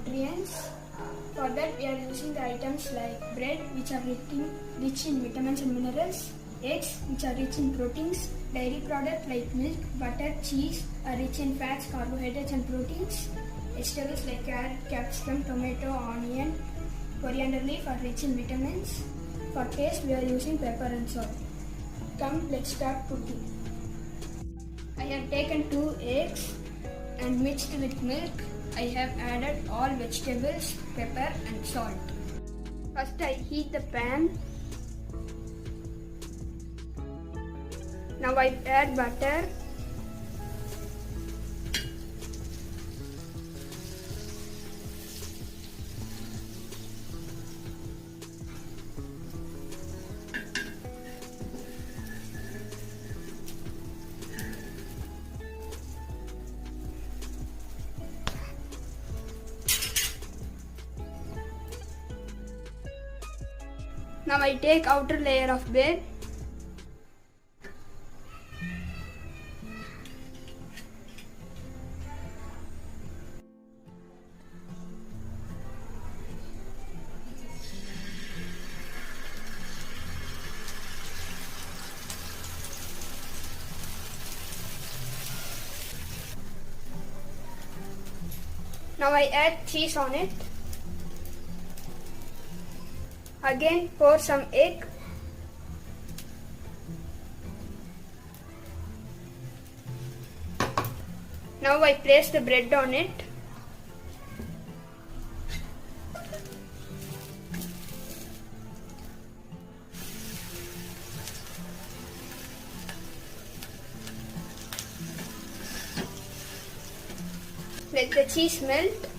nutrients. For that we are using the items like bread, which are rich in vitamins and minerals, eggs, which are rich in proteins, dairy products like milk, butter, cheese are rich in fats, carbohydrates and proteins, vegetables like carrot, capsicum, tomato, onion, coriander leaf are rich in vitamins. For taste we are using pepper and salt. Come, let's start cooking. I have taken 2 eggs and mixed with milk. I have added all vegetables, pepper and salt. First I heat the pan. Now I add butter. Now I take outer layer of bread. Now I add cheese on it. Again pour some egg. Now I place the bread on it. Let the cheese melt.